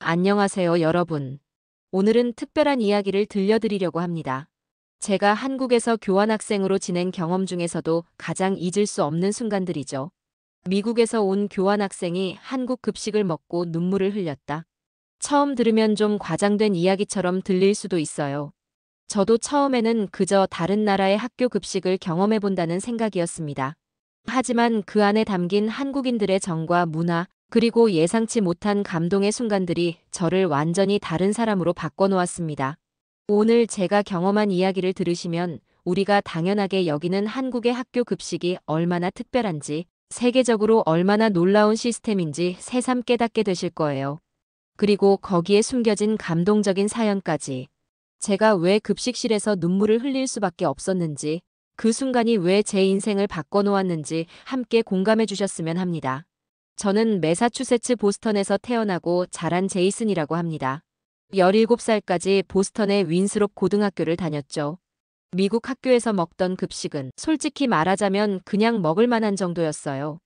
안녕하세요, 여러분. 오늘은 특별한 이야기를 들려드리려고 합니다. 제가 한국에서 교환학생으로 지낸 경험 중에서도 가장 잊을 수 없는 순간들이죠. 미국에서 온 교환학생이 한국 급식을 먹고 눈물을 흘렸다. 처음 들으면 좀 과장된 이야기처럼 들릴 수도 있어요. 저도 처음에는 그저 다른 나라의 학교 급식을 경험해본다는 생각이었습니다. 하지만 그 안에 담긴 한국인들의 정과 문화, 그리고 예상치 못한 감동의 순간들이 저를 완전히 다른 사람으로 바꿔놓았습니다. 오늘 제가 경험한 이야기를 들으시면 우리가 당연하게 여기는 한국의 학교 급식이 얼마나 특별한지, 세계적으로 얼마나 놀라운 시스템인지 새삼 깨닫게 되실 거예요. 그리고 거기에 숨겨진 감동적인 사연까지. 제가 왜 급식실에서 눈물을 흘릴 수밖에 없었는지, 그 순간이 왜 제 인생을 바꿔놓았는지 함께 공감해 주셨으면 합니다. 저는 매사추세츠 보스턴에서 태어나고 자란 제이슨이라고 합니다. 17살까지 보스턴의 윈스롭 고등학교를 다녔죠. 미국 학교에서 먹던 급식은 솔직히 말하자면 그냥 먹을 만한 정도였어요.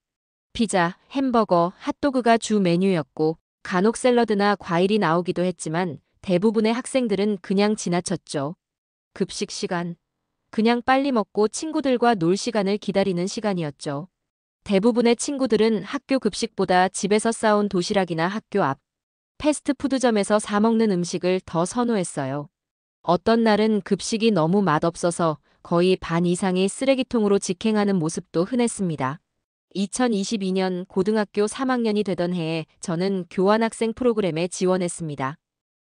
피자, 햄버거, 핫도그가 주 메뉴였고 간혹 샐러드나 과일이 나오기도 했지만 대부분의 학생들은 그냥 지나쳤죠. 급식 시간. 그냥 빨리 먹고 친구들과 놀 시간을 기다리는 시간이었죠. 대부분의 친구들은 학교 급식보다 집에서 싸온 도시락이나 학교 앞 패스트푸드점에서 사 먹는 음식을 더 선호했어요. 어떤 날은 급식이 너무 맛없어서 거의 반 이상이 쓰레기통으로 직행하는 모습도 흔했습니다. 2022년 고등학교 3학년이 되던 해에 저는 교환학생 프로그램에 지원했습니다.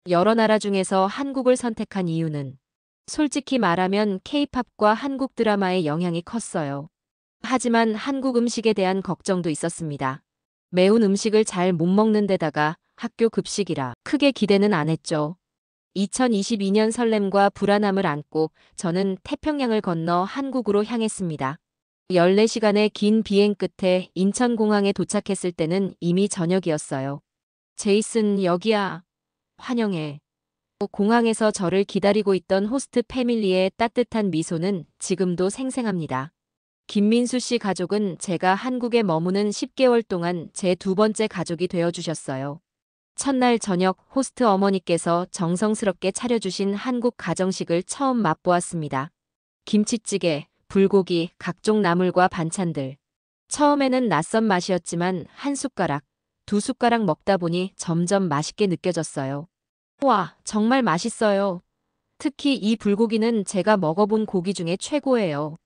여러 나라 중에서 한국을 선택한 이유는 솔직히 말하면 K-팝과 한국 드라마의 영향이 컸어요. 하지만 한국 음식에 대한 걱정도 있었습니다. 매운 음식을 잘 못 먹는 데다가 학교 급식이라 크게 기대는 안 했죠. 2022년 설렘과 불안함을 안고 저는 태평양을 건너 한국으로 향했습니다. 14시간의 긴 비행 끝에 인천공항에 도착했을 때는 이미 저녁이었어요. 제이슨, 여기야. 환영해. 공항에서 저를 기다리고 있던 호스트 패밀리의 따뜻한 미소는 지금도 생생합니다. 김민수 씨 가족은 제가 한국에 머무는 10개월 동안 제 두 번째 가족이 되어주셨어요. 첫날 저녁 호스트 어머니께서 정성스럽게 차려주신 한국 가정식을 처음 맛보았습니다. 김치찌개, 불고기, 각종 나물과 반찬들. 처음에는 낯선 맛이었지만 한 숟가락, 두 숟가락 먹다 보니 점점 맛있게 느껴졌어요. 와, 정말 맛있어요. 특히 이 불고기는 제가 먹어본 고기 중에 최고예요.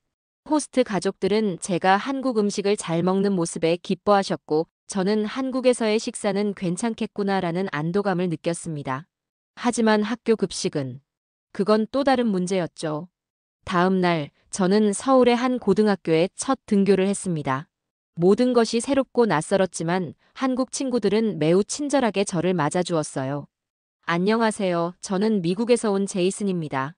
호스트 가족들은 제가 한국 음식을 잘 먹는 모습에 기뻐하셨고, 저는 한국에서의 식사는 괜찮겠구나라는 안도감을 느꼈습니다. 하지만 학교 급식은, 그건 또 다른 문제였죠. 다음 날, 저는 서울의 한 고등학교에 첫 등교를 했습니다. 모든 것이 새롭고 낯설었지만 한국 친구들은 매우 친절하게 저를 맞아주었어요. 안녕하세요. 저는 미국에서 온 제이슨입니다.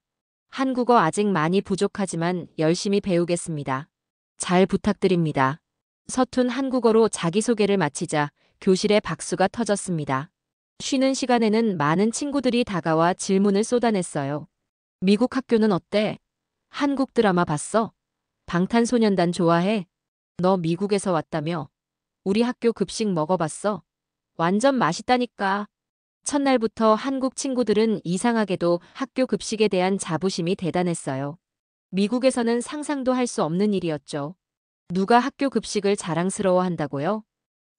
한국어 아직 많이 부족하지만 열심히 배우겠습니다. 잘 부탁드립니다. 서툰 한국어로 자기소개를 마치자 교실에 박수가 터졌습니다. 쉬는 시간에는 많은 친구들이 다가와 질문을 쏟아냈어요. 미국 학교는 어때? 한국 드라마 봤어? 방탄소년단 좋아해? 너 미국에서 왔다며? 우리 학교 급식 먹어봤어? 완전 맛있다니까. 첫날부터 한국 친구들은 이상하게도 학교 급식에 대한 자부심이 대단했어요. 미국에서는 상상도 할 수 없는 일이었죠. 누가 학교 급식을 자랑스러워한다고요?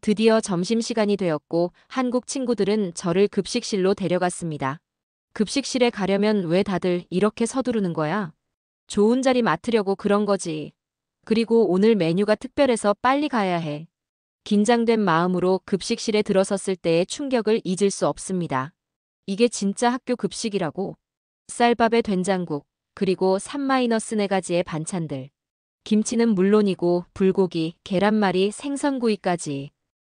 드디어 점심시간이 되었고 한국 친구들은 저를 급식실로 데려갔습니다. 급식실에 가려면 왜 다들 이렇게 서두르는 거야? 좋은 자리 맡으려고 그런 거지. 그리고 오늘 메뉴가 특별해서 빨리 가야 해. 긴장된 마음으로 급식실에 들어섰을 때의 충격을 잊을 수 없습니다. 이게 진짜 학교 급식이라고. 쌀밥에 된장국, 그리고 3-4가지의 반찬들. 김치는 물론이고 불고기, 계란말이, 생선구이까지.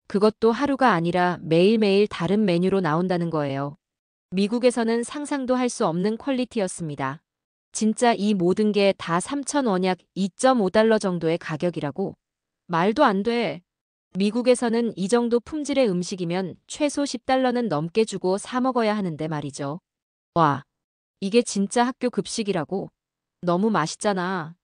그것도 하루가 아니라 매일매일 다른 메뉴로 나온다는 거예요. 미국에서는 상상도 할 수 없는 퀄리티였습니다. 진짜 이 모든 게 다 3,000원 약 2.5달러 정도의 가격이라고? 말도 안 돼. 미국에서는 이 정도 품질의 음식이면 최소 10달러는 넘게 주고 사 먹어야 하는데 말이죠. 와, 이게 진짜 학교 급식이라고? 너무 맛있잖아.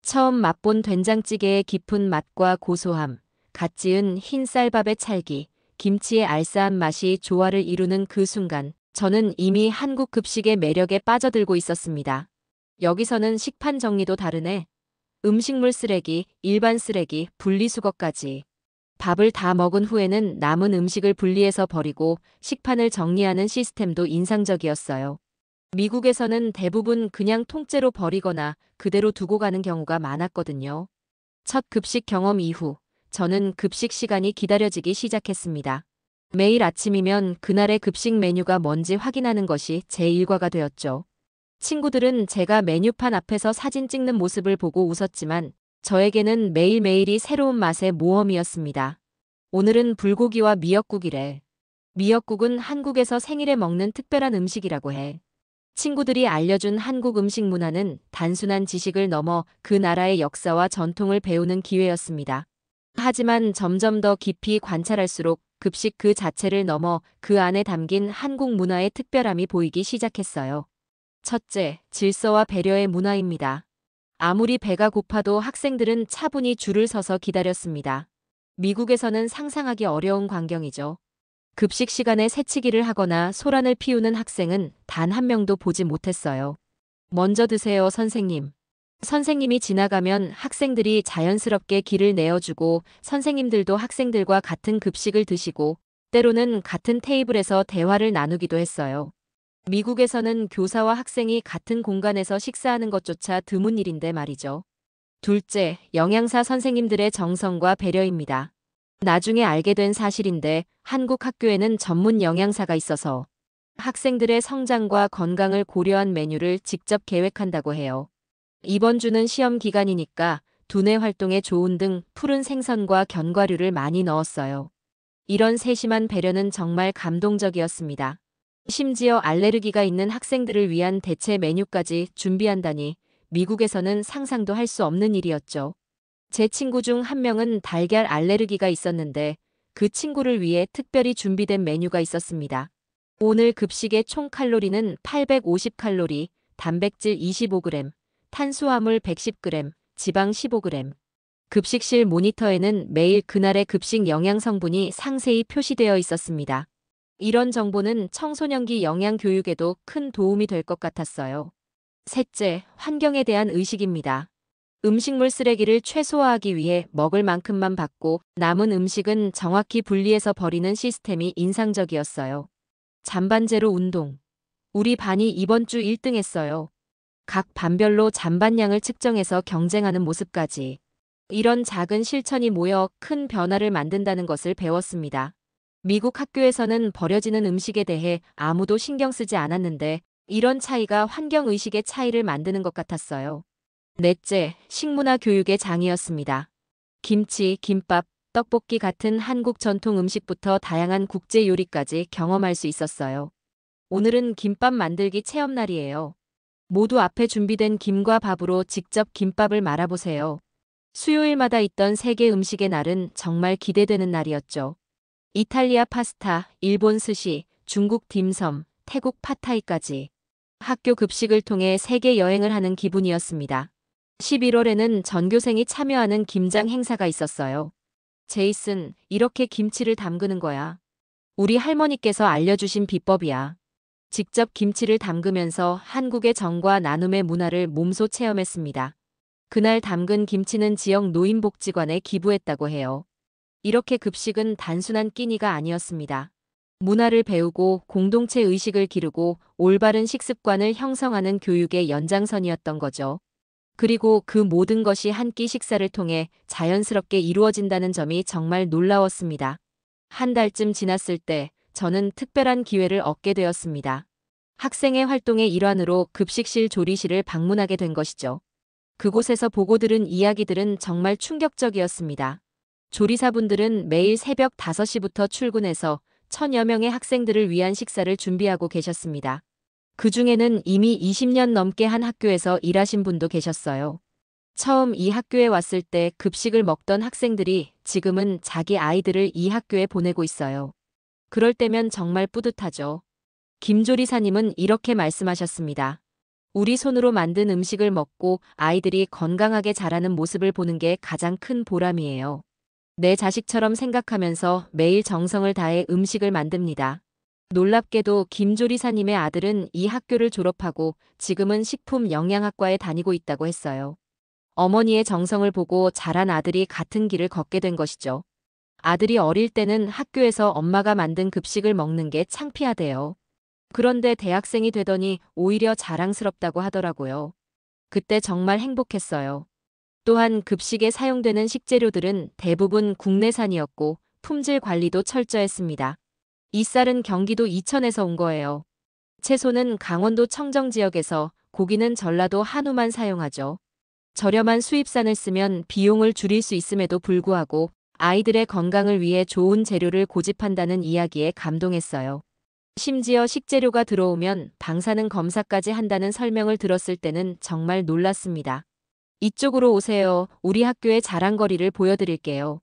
처음 맛본 된장찌개의 깊은 맛과 고소함, 갓 지은 흰 쌀밥의 찰기, 김치의 알싸한 맛이 조화를 이루는 그 순간, 저는 이미 한국 급식의 매력에 빠져들고 있었습니다. 여기서는 식판 정리도 다르네. 음식물 쓰레기, 일반 쓰레기, 분리수거까지. 밥을 다 먹은 후에는 남은 음식을 분리해서 버리고 식판을 정리하는 시스템도 인상적이었어요. 미국에서는 대부분 그냥 통째로 버리거나 그대로 두고 가는 경우가 많았거든요. 첫 급식 경험 이후 저는 급식 시간이 기다려지기 시작했습니다. 매일 아침이면 그날의 급식 메뉴가 뭔지 확인하는 것이 제 일과가 되었죠. 친구들은 제가 메뉴판 앞에서 사진 찍는 모습을 보고 웃었지만 저에게는 매일매일이 새로운 맛의 모험이었습니다. 오늘은 불고기와 미역국이래. 미역국은 한국에서 생일에 먹는 특별한 음식이라고 해. 친구들이 알려준 한국 음식 문화는 단순한 지식을 넘어 그 나라의 역사와 전통을 배우는 기회였습니다. 하지만 점점 더 깊이 관찰할수록 급식 그 자체를 넘어 그 안에 담긴 한국 문화의 특별함이 보이기 시작했어요. 첫째, 질서와 배려의 문화입니다. 아무리 배가 고파도 학생들은 차분히 줄을 서서 기다렸습니다. 미국에서는 상상하기 어려운 광경이죠. 급식 시간에 새치기를 하거나 소란을 피우는 학생은 단 한 명도 보지 못했어요. 먼저 드세요, 선생님. 선생님이 지나가면 학생들이 자연스럽게 길을 내어주고 선생님들도 학생들과 같은 급식을 드시고 때로는 같은 테이블에서 대화를 나누기도 했어요. 미국에서는 교사와 학생이 같은 공간에서 식사하는 것조차 드문 일인데 말이죠. 둘째, 영양사 선생님들의 정성과 배려입니다. 나중에 알게 된 사실인데 한국 학교에는 전문 영양사가 있어서 학생들의 성장과 건강을 고려한 메뉴를 직접 계획한다고 해요. 이번 주는 시험 기간이니까 두뇌 활동에 좋은 등 푸른 생선과 견과류를 많이 넣었어요. 이런 세심한 배려는 정말 감동적이었습니다. 심지어 알레르기가 있는 학생들을 위한 대체 메뉴까지 준비한다니 미국에서는 상상도 할 수 없는 일이었죠. 제 친구 중 한 명은 달걀 알레르기가 있었는데 그 친구를 위해 특별히 준비된 메뉴가 있었습니다. 오늘 급식의 총 칼로리는 850칼로리, 단백질 25g, 탄수화물 110g, 지방 15g. 급식실 모니터에는 매일 그날의 급식 영양 성분이 상세히 표시되어 있었습니다. 이런 정보는 청소년기 영양 교육에도 큰 도움이 될 것 같았어요. 셋째, 환경에 대한 의식입니다. 음식물 쓰레기를 최소화하기 위해 먹을 만큼만 받고 남은 음식은 정확히 분리해서 버리는 시스템이 인상적이었어요. 잔반제로 운동. 우리 반이 이번 주 1등 했어요. 각 반별로 잔반량을 측정해서 경쟁하는 모습까지. 이런 작은 실천이 모여 큰 변화를 만든다는 것을 배웠습니다. 미국 학교에서는 버려지는 음식에 대해 아무도 신경 쓰지 않았는데 이런 차이가 환경의식의 차이를 만드는 것 같았어요. 넷째, 식문화 교육의 장이었습니다. 김치, 김밥, 떡볶이 같은 한국 전통 음식부터 다양한 국제 요리까지 경험할 수 있었어요. 오늘은 김밥 만들기 체험날이에요. 모두 앞에 준비된 김과 밥으로 직접 김밥을 말아보세요. 수요일마다 있던 세계 음식의 날은 정말 기대되는 날이었죠. 이탈리아 파스타, 일본 스시, 중국 딤섬, 태국 팟타이까지. 학교 급식을 통해 세계 여행을 하는 기분이었습니다. 11월에는 전교생이 참여하는 김장 행사가 있었어요. 제이슨, 이렇게 김치를 담그는 거야. 우리 할머니께서 알려주신 비법이야. 직접 김치를 담그면서 한국의 정과 나눔의 문화를 몸소 체험했습니다. 그날 담근 김치는 지역 노인복지관에 기부했다고 해요. 이렇게 급식은 단순한 끼니가 아니었습니다. 문화를 배우고 공동체 의식을 기르고 올바른 식습관을 형성하는 교육의 연장선이었던 거죠. 그리고 그 모든 것이 한 끼 식사를 통해 자연스럽게 이루어진다는 점이 정말 놀라웠습니다. 한 달쯤 지났을 때 저는 특별한 기회를 얻게 되었습니다. 학생의 활동의 일환으로 급식실 조리실을 방문하게 된 것이죠. 그곳에서 보고 들은 이야기들은 정말 충격적이었습니다. 조리사분들은 매일 새벽 5시부터 출근해서 1000여 명의 학생들을 위한 식사를 준비하고 계셨습니다. 그 중에는 이미 20년 넘게 한 학교에서 일하신 분도 계셨어요. 처음 이 학교에 왔을 때 급식을 먹던 학생들이 지금은 자기 아이들을 이 학교에 보내고 있어요. 그럴 때면 정말 뿌듯하죠. 김조리사님은 이렇게 말씀하셨습니다. 우리 손으로 만든 음식을 먹고 아이들이 건강하게 자라는 모습을 보는 게 가장 큰 보람이에요. 내 자식처럼 생각하면서 매일 정성을 다해 음식을 만듭니다. 놀랍게도 김조리사님의 아들은 이 학교를 졸업하고 지금은 식품영양학과에 다니고 있다고 했어요. 어머니의 정성을 보고 자란 아들이 같은 길을 걷게 된 것이죠. 아들이 어릴 때는 학교에서 엄마가 만든 급식을 먹는 게 창피하대요. 그런데 대학생이 되더니 오히려 자랑스럽다고 하더라고요. 그때 정말 행복했어요. 또한 급식에 사용되는 식재료들은 대부분 국내산이었고 품질 관리도 철저했습니다. 이 쌀은 경기도 이천에서 온 거예요. 채소는 강원도 청정 지역에서, 고기는 전라도 한우만 사용하죠. 저렴한 수입산을 쓰면 비용을 줄일 수 있음에도 불구하고 아이들의 건강을 위해 좋은 재료를 고집한다는 이야기에 감동했어요. 심지어 식재료가 들어오면 방사능 검사까지 한다는 설명을 들었을 때는 정말 놀랐습니다. 이쪽으로 오세요. 우리 학교의 자랑거리를 보여드릴게요.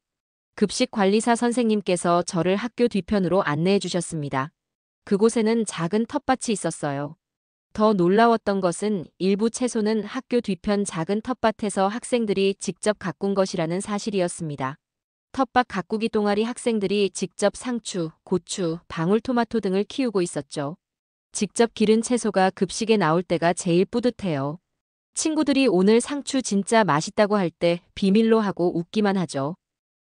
급식관리사 선생님께서 저를 학교 뒤편으로 안내해 주셨습니다. 그곳에는 작은 텃밭이 있었어요. 더 놀라웠던 것은 일부 채소는 학교 뒤편 작은 텃밭에서 학생들이 직접 가꾼 것이라는 사실이었습니다. 텃밭 가꾸기 동아리 학생들이 직접 상추, 고추, 방울토마토 등을 키우고 있었죠. 직접 기른 채소가 급식에 나올 때가 제일 뿌듯해요. 친구들이 오늘 상추 진짜 맛있다고 할 때 비밀로 하고 웃기만 하죠.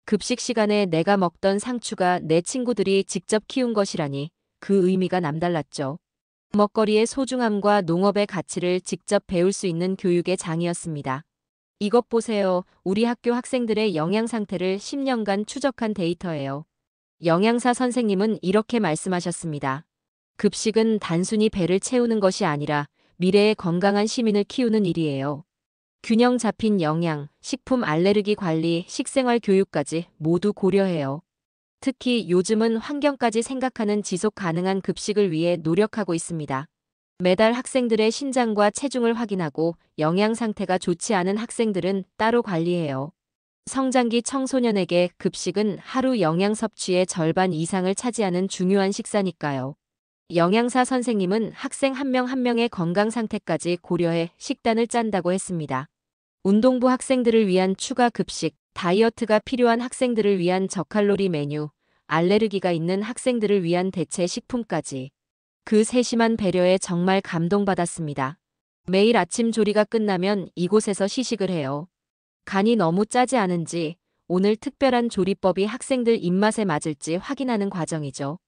급식 시간에 내가 먹던 상추가 내 친구들이 직접 키운 것이라니 그 의미가 남달랐죠. 먹거리의 소중함과 농업의 가치를 직접 배울 수 있는 교육의 장이었습니다. 이것 보세요. 우리 학교 학생들의 영양 상태를 10년간 추적한 데이터예요. 영양사 선생님은 이렇게 말씀하셨습니다. 급식은 단순히 배를 채우는 것이 아니라 미래의 건강한 시민을 키우는 일이에요. 균형 잡힌 영양, 식품 알레르기 관리, 식생활 교육까지 모두 고려해요. 특히 요즘은 환경까지 생각하는 지속 가능한 급식을 위해 노력하고 있습니다. 매달 학생들의 신장과 체중을 확인하고 영양 상태가 좋지 않은 학생들은 따로 관리해요. 성장기 청소년에게 급식은 하루 영양 섭취의 절반 이상을 차지하는 중요한 식사니까요. 영양사 선생님은 학생 한 명 한 명의 건강 상태까지 고려해 식단을 짠다고 했습니다. 운동부 학생들을 위한 추가 급식, 다이어트가 필요한 학생들을 위한 저칼로리 메뉴, 알레르기가 있는 학생들을 위한 대체 식품까지. 그 세심한 배려에 정말 감동받았습니다. 매일 아침 조리가 끝나면 이곳에서 시식을 해요. 간이 너무 짜지 않은지, 오늘 특별한 조리법이 학생들 입맛에 맞을지 확인하는 과정이죠.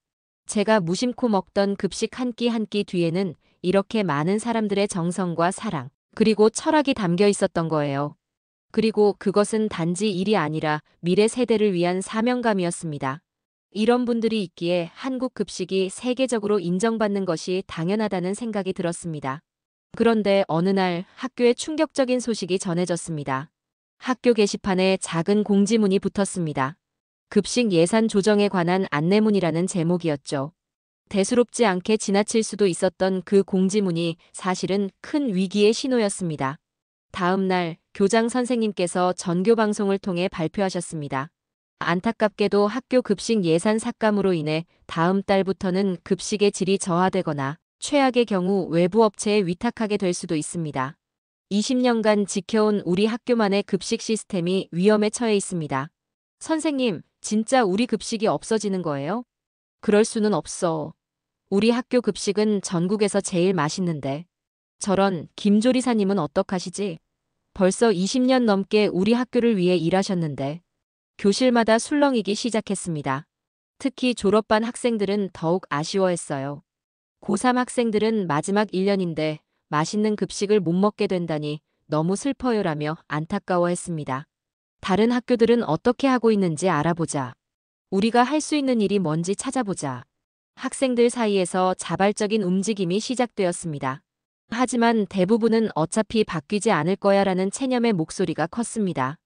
제가 무심코 먹던 급식 한 끼 한 끼 뒤에는 이렇게 많은 사람들의 정성과 사랑, 그리고 철학이 담겨 있었던 거예요. 그리고 그것은 단지 일이 아니라 미래 세대를 위한 사명감이었습니다. 이런 분들이 있기에 한국 급식이 세계적으로 인정받는 것이 당연하다는 생각이 들었습니다. 그런데 어느 날 학교에 충격적인 소식이 전해졌습니다. 학교 게시판에 작은 공지문이 붙었습니다. 급식 예산 조정에 관한 안내문이라는 제목이었죠. 대수롭지 않게 지나칠 수도 있었던 그 공지문이 사실은 큰 위기의 신호였습니다. 다음 날 교장 선생님께서 전교 방송을 통해 발표하셨습니다. 안타깝게도 학교 급식 예산 삭감으로 인해 다음 달부터는 급식의 질이 저하되거나 최악의 경우 외부 업체에 위탁하게 될 수도 있습니다. 20년간 지켜온 우리 학교만의 급식 시스템이 위험에 처해 있습니다. 선생님, 진짜 우리 급식이 없어지는 거예요? 그럴 수는 없어. 우리 학교 급식은 전국에서 제일 맛있는데. 저런 김조리사님은 어떡하시지? 벌써 20년 넘게 우리 학교를 위해 일하셨는데. 교실마다 술렁이기 시작했습니다. 특히 졸업반 학생들은 더욱 아쉬워했어요. 고3 학생들은 마지막 1년인데 맛있는 급식을 못 먹게 된다니 너무 슬퍼요라며 안타까워했습니다. 다른 학교들은 어떻게 하고 있는지 알아보자. 우리가 할 수 있는 일이 뭔지 찾아보자. 학생들 사이에서 자발적인 움직임이 시작되었습니다. 하지만 대부분은 어차피 바뀌지 않을 거야라는 체념의 목소리가 컸습니다.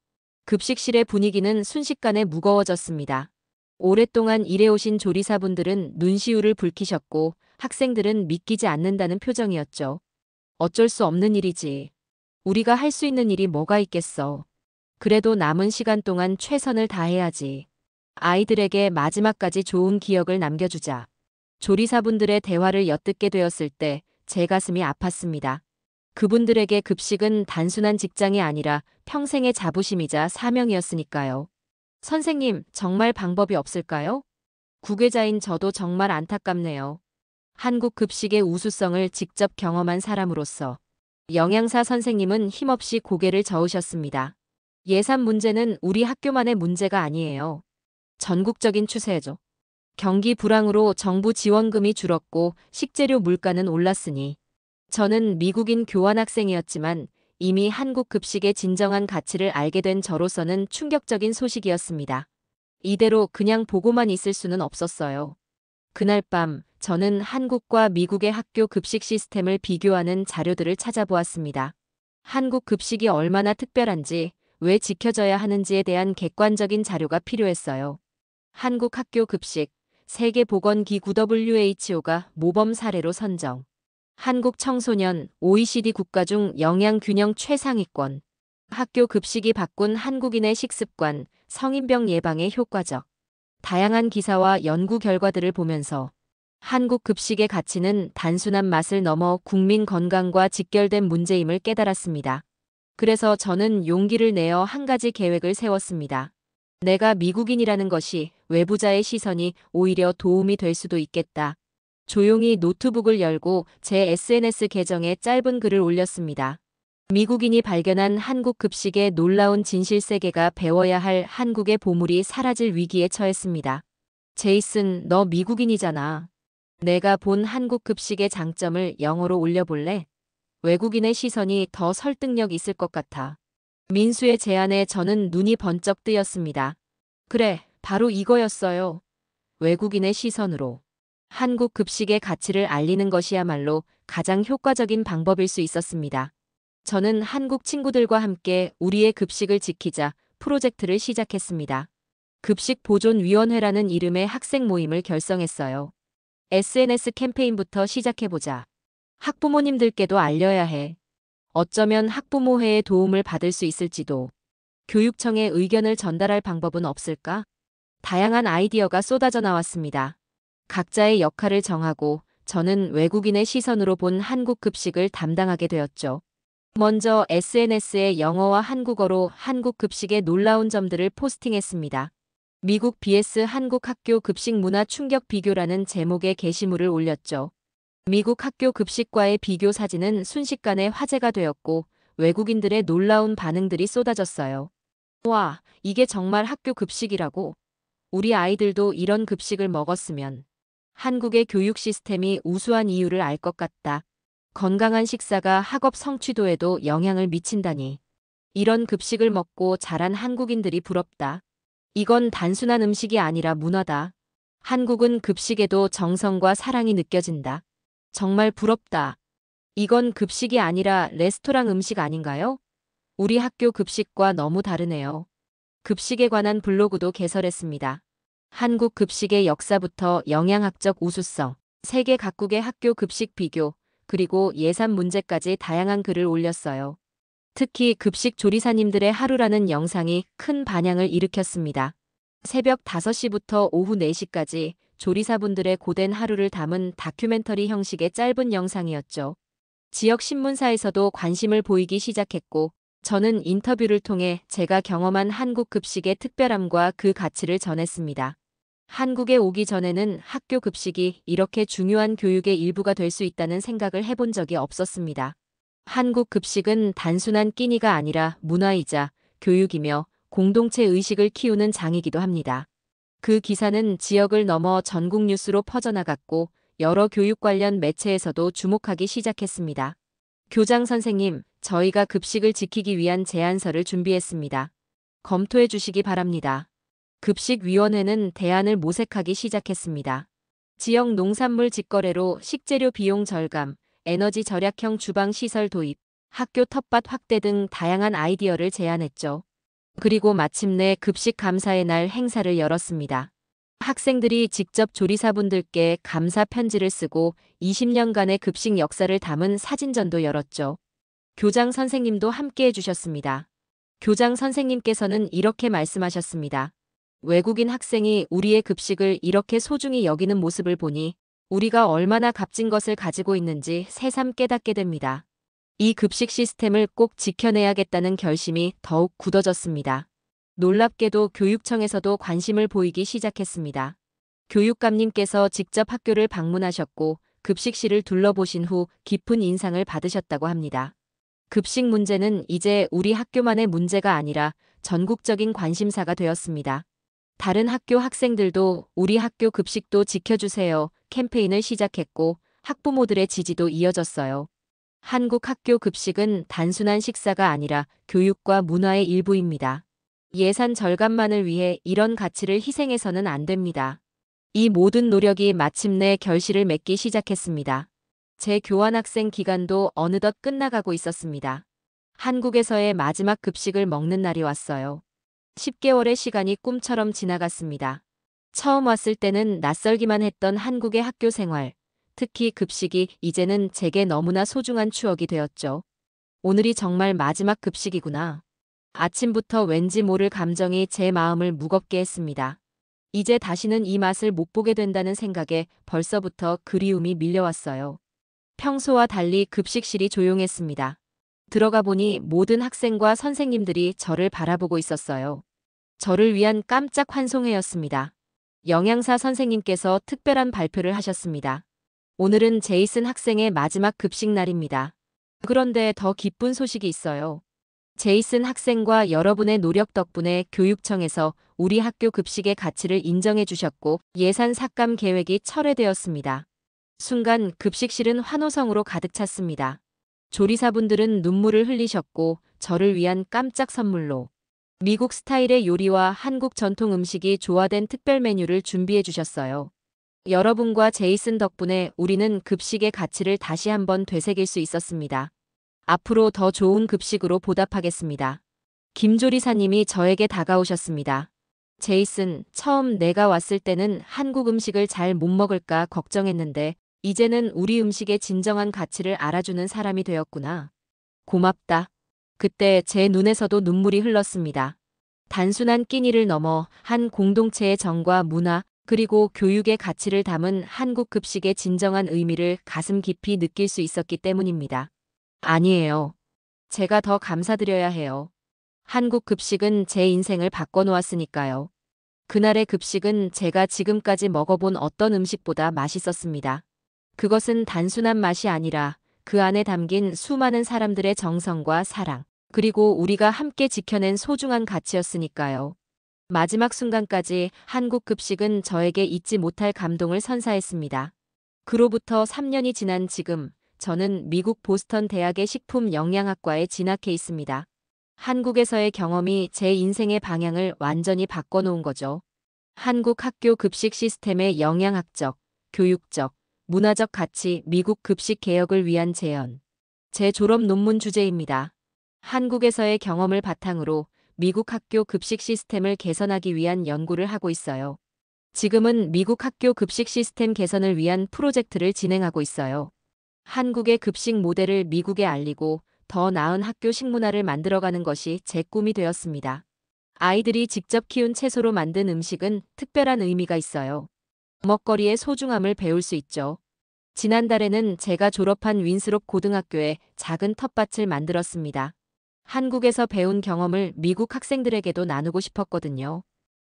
급식실의 분위기는 순식간에 무거워졌습니다. 오랫동안 일해오신 조리사분들은 눈시울을 붉히셨고 학생들은 믿기지 않는다는 표정이었죠. 어쩔 수 없는 일이지. 우리가 할 수 있는 일이 뭐가 있겠어. 그래도 남은 시간 동안 최선을 다해야지. 아이들에게 마지막까지 좋은 기억을 남겨주자. 조리사분들의 대화를 엿듣게 되었을 때 제 가슴이 아팠습니다. 그분들에게 급식은 단순한 직장이 아니라 평생의 자부심이자 사명이었으니까요. 선생님, 정말 방법이 없을까요? 구계자인 저도 정말 안타깝네요. 한국 급식의 우수성을 직접 경험한 사람으로서 영양사 선생님은 힘없이 고개를 저으셨습니다. 예산 문제는 우리 학교만의 문제가 아니에요. 전국적인 추세죠. 경기 불황으로 정부 지원금이 줄었고 식재료 물가는 올랐으니 저는 미국인 교환학생이었지만 이미 한국 급식의 진정한 가치를 알게 된 저로서는 충격적인 소식이었습니다. 이대로 그냥 보고만 있을 수는 없었어요. 그날 밤 저는 한국과 미국의 학교 급식 시스템을 비교하는 자료들을 찾아보았습니다. 한국 급식이 얼마나 특별한지, 왜 지켜져야 하는지에 대한 객관적인 자료가 필요했어요. 한국 학교 급식, 세계보건기구 WHO가 모범 사례로 선정. 한국 청소년 OECD 국가 중 영양균형 최상위권. 학교 급식이 바꾼 한국인의 식습관, 성인병 예방에 효과적. 다양한 기사와 연구 결과들을 보면서 한국 급식의 가치는 단순한 맛을 넘어 국민 건강과 직결된 문제임을 깨달았습니다. 그래서 저는 용기를 내어 한 가지 계획을 세웠습니다. 내가 미국인이라는 것이 외부자의 시선이 오히려 도움이 될 수도 있겠다. 조용히 노트북을 열고 제 SNS 계정에 짧은 글을 올렸습니다. 미국인이 발견한 한국 급식의 놀라운 진실 세계가 배워야 할 한국의 보물이 사라질 위기에 처했습니다. 제이슨, 너 미국인이잖아. 내가 본 한국 급식의 장점을 영어로 올려볼래? 외국인의 시선이 더 설득력 있을 것 같아. 민수의 제안에 저는 눈이 번쩍 뜨였습니다. 그래, 바로 이거였어요. 외국인의 시선으로 한국 급식의 가치를 알리는 것이야말로 가장 효과적인 방법일 수 있었습니다. 저는 한국 친구들과 함께 우리의 급식을 지키자 프로젝트를 시작했습니다. 급식보존위원회라는 이름의 학생 모임을 결성했어요. SNS 캠페인부터 시작해보자. 학부모님들께도 알려야 해. 어쩌면 학부모회의 도움을 받을 수 있을지도. 교육청에 의견을 전달할 방법은 없을까? 다양한 아이디어가 쏟아져 나왔습니다. 각자의 역할을 정하고 저는 외국인의 시선으로 본 한국 급식을 담당하게 되었죠. 먼저 SNS에 영어와 한국어로 한국 급식의 놀라운 점들을 포스팅했습니다. 미국 vs 한국 학교 급식 문화 충격 비교라는 제목의 게시물을 올렸죠. 미국 학교 급식과의 비교 사진은 순식간에 화제가 되었고 외국인들의 놀라운 반응들이 쏟아졌어요. 와, 이게 정말 학교 급식이라고? 우리 아이들도 이런 급식을 먹었으면 한국의 교육 시스템이 우수한 이유를 알 것 같다. 건강한 식사가 학업 성취도에도 영향을 미친다니. 이런 급식을 먹고 자란 한국인들이 부럽다. 이건 단순한 음식이 아니라 문화다. 한국은 급식에도 정성과 사랑이 느껴진다. 정말 부럽다. 이건 급식이 아니라 레스토랑 음식 아닌가요? 우리 학교 급식과 너무 다르네요. 급식에 관한 블로그도 개설했습니다. 한국 급식의 역사부터 영양학적 우수성, 세계 각국의 학교 급식 비교, 그리고 예산 문제까지 다양한 글을 올렸어요. 특히 급식 조리사님들의 하루라는 영상이 큰 반향을 일으켰습니다. 새벽 5시부터 오후 4시까지 조리사분들의 고된 하루를 담은 다큐멘터리 형식의 짧은 영상이었죠. 지역 신문사에서도 관심을 보이기 시작했고 저는 인터뷰를 통해 제가 경험한 한국 급식의 특별함과 그 가치를 전했습니다. 한국에 오기 전에는 학교 급식이 이렇게 중요한 교육의 일부가 될 수 있다는 생각을 해본 적이 없었습니다. 한국 급식은 단순한 끼니가 아니라 문화이자 교육이며 공동체 의식을 키우는 장이기도 합니다. 그 기사는 지역을 넘어 전국 뉴스로 퍼져나갔고 여러 교육 관련 매체에서도 주목하기 시작했습니다. 교장 선생님, 저희가 급식을 지키기 위한 제안서를 준비했습니다. 검토해 주시기 바랍니다. 급식위원회는 대안을 모색하기 시작했습니다. 지역 농산물 직거래로 식재료 비용 절감, 에너지 절약형 주방 시설 도입, 학교 텃밭 확대 등 다양한 아이디어를 제안했죠. 그리고 마침내 급식 감사의 날 행사를 열었습니다. 학생들이 직접 조리사분들께 감사 편지를 쓰고 20년간의 급식 역사를 담은 사진전도 열었죠. 교장 선생님도 함께 해주셨습니다. 교장 선생님께서는 이렇게 말씀하셨습니다. 외국인 학생이 우리의 급식을 이렇게 소중히 여기는 모습을 보니 우리가 얼마나 값진 것을 가지고 있는지 새삼 깨닫게 됩니다. 이 급식 시스템을 꼭 지켜내야겠다는 결심이 더욱 굳어졌습니다. 놀랍게도 교육청에서도 관심을 보이기 시작했습니다. 교육감님께서 직접 학교를 방문하셨고 급식실을 둘러보신 후 깊은 인상을 받으셨다고 합니다. 급식 문제는 이제 우리 학교만의 문제가 아니라 전국적인 관심사가 되었습니다. 다른 학교 학생들도 우리 학교 급식도 지켜주세요 캠페인을 시작했고 학부모들의 지지도 이어졌어요. 한국 학교 급식은 단순한 식사가 아니라 교육과 문화의 일부입니다. 예산 절감만을 위해 이런 가치를 희생해서는 안 됩니다. 이 모든 노력이 마침내 결실을 맺기 시작했습니다. 제 교환학생 기간도 어느덧 끝나가고 있었습니다. 한국에서의 마지막 급식을 먹는 날이 왔어요. 10개월의 시간이 꿈처럼 지나갔습니다. 처음 왔을 때는 낯설기만 했던 한국의 학교 생활, 특히 급식이 이제는 제게 너무나 소중한 추억이 되었죠. 오늘이 정말 마지막 급식이구나. 아침부터 왠지 모를 감정이 제 마음을 무겁게 했습니다. 이제 다시는 이 맛을 못 보게 된다는 생각에 벌써부터 그리움이 밀려왔어요. 평소와 달리 급식실이 조용했습니다. 들어가 보니 모든 학생과 선생님들이 저를 바라보고 있었어요. 저를 위한 깜짝 환송회였습니다. 영양사 선생님께서 특별한 발표를 하셨습니다. 오늘은 제이슨 학생의 마지막 급식 날입니다. 그런데 더 기쁜 소식이 있어요. 제이슨 학생과 여러분의 노력 덕분에 교육청에서 우리 학교 급식의 가치를 인정해 주셨고 예산 삭감 계획이 철회되었습니다. 순간 급식실은 환호성으로 가득 찼습니다. 조리사분들은 눈물을 흘리셨고 저를 위한 깜짝 선물로 미국 스타일의 요리와 한국 전통 음식이 조화된 특별 메뉴를 준비해 주셨어요. 여러분과 제이슨 덕분에 우리는 급식의 가치를 다시 한번 되새길 수 있었습니다. 앞으로 더 좋은 급식으로 보답하겠습니다. 김조리사님이 저에게 다가오셨습니다. 제이슨, 처음 내가 왔을 때는 한국 음식을 잘 못 먹을까 걱정했는데 이제는 우리 음식의 진정한 가치를 알아주는 사람이 되었구나. 고맙다. 그때 제 눈에서도 눈물이 흘렀습니다. 단순한 끼니를 넘어 한 공동체의 정과 문화, 그리고 교육의 가치를 담은 한국 급식의 진정한 의미를 가슴 깊이 느낄 수 있었기 때문입니다. 아니에요. 제가 더 감사드려야 해요. 한국 급식은 제 인생을 바꿔놓았으니까요. 그날의 급식은 제가 지금까지 먹어본 어떤 음식보다 맛있었습니다. 그것은 단순한 맛이 아니라 그 안에 담긴 수많은 사람들의 정성과 사랑, 그리고 우리가 함께 지켜낸 소중한 가치였으니까요. 마지막 순간까지 한국 급식은 저에게 잊지 못할 감동을 선사했습니다. 그로부터 3년이 지난 지금, 저는 미국 보스턴 대학의 식품 영양학과에 진학해 있습니다. 한국에서의 경험이 제 인생의 방향을 완전히 바꿔놓은 거죠. 한국 학교 급식 시스템의 영양학적, 교육적, 문화적 가치, 미국 급식 개혁을 위한 재현. 제 졸업 논문 주제입니다. 한국에서의 경험을 바탕으로 미국 학교 급식 시스템을 개선하기 위한 연구를 하고 있어요. 지금은 미국 학교 급식 시스템 개선을 위한 프로젝트를 진행하고 있어요. 한국의 급식 모델을 미국에 알리고 더 나은 학교 식문화를 만들어가는 것이 제 꿈이 되었습니다. 아이들이 직접 키운 채소로 만든 음식은 특별한 의미가 있어요. 먹거리의 소중함을 배울 수 있죠. 지난달에는 제가 졸업한 윈스롭 고등학교에 작은 텃밭을 만들었습니다. 한국에서 배운 경험을 미국 학생들에게도 나누고 싶었거든요.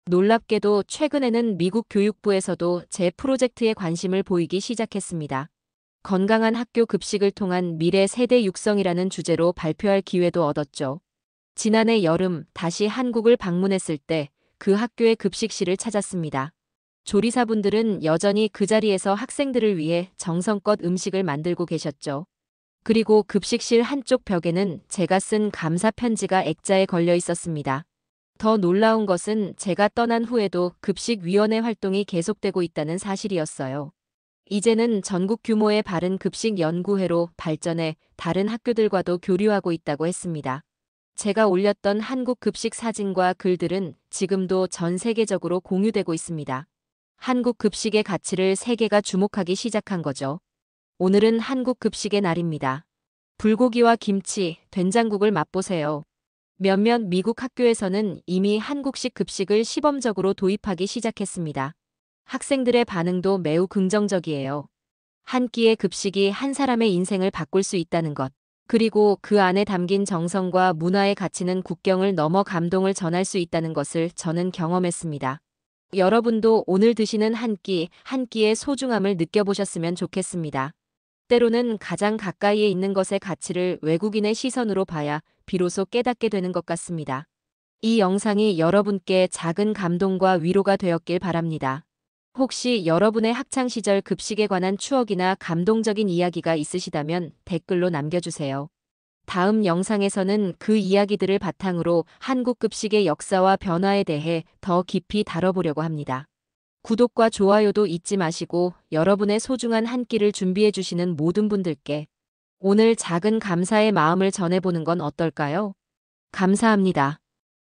놀랍게도 최근에는 미국 교육부에서도 제 프로젝트에 관심을 보이기 시작했습니다. 건강한 학교 급식을 통한 미래 세대 육성이라는 주제로 발표할 기회도 얻었죠. 지난해 여름 다시 한국을 방문했을 때 그 학교의 급식실을 찾았습니다. 조리사분들은 여전히 그 자리에서 학생들을 위해 정성껏 음식을 만들고 계셨죠. 그리고 급식실 한쪽 벽에는 제가 쓴 감사 편지가 액자에 걸려 있었습니다. 더 놀라운 것은 제가 떠난 후에도 급식위원회 활동이 계속되고 있다는 사실이었어요. 이제는 전국 규모의 바른 급식 연구회로 발전해 다른 학교들과도 교류하고 있다고 했습니다. 제가 올렸던 한국 급식 사진과 글들은 지금도 전 세계적으로 공유되고 있습니다. 한국 급식의 가치를 세계가 주목하기 시작한 거죠. 오늘은 한국 급식의 날입니다. 불고기와 김치, 된장국을 맛보세요. 몇몇 미국 학교에서는 이미 한국식 급식을 시범적으로 도입하기 시작했습니다. 학생들의 반응도 매우 긍정적이에요. 한 끼의 급식이 한 사람의 인생을 바꿀 수 있다는 것. 그리고 그 안에 담긴 정성과 문화의 가치는 국경을 넘어 감동을 전할 수 있다는 것을 저는 경험했습니다. 여러분도 오늘 드시는 한 끼, 한 끼의 소중함을 느껴보셨으면 좋겠습니다. 때로는 가장 가까이에 있는 것의 가치를 외국인의 시선으로 봐야 비로소 깨닫게 되는 것 같습니다. 이 영상이 여러분께 작은 감동과 위로가 되었길 바랍니다. 혹시 여러분의 학창시절 급식에 관한 추억이나 감동적인 이야기가 있으시다면 댓글로 남겨주세요. 다음 영상에서는 그 이야기들을 바탕으로 한국 급식의 역사와 변화에 대해 더 깊이 다뤄보려고 합니다. 구독과 좋아요도 잊지 마시고 여러분의 소중한 한 끼를 준비해 주시는 모든 분들께 오늘 작은 감사의 마음을 전해보는 건 어떨까요? 감사합니다.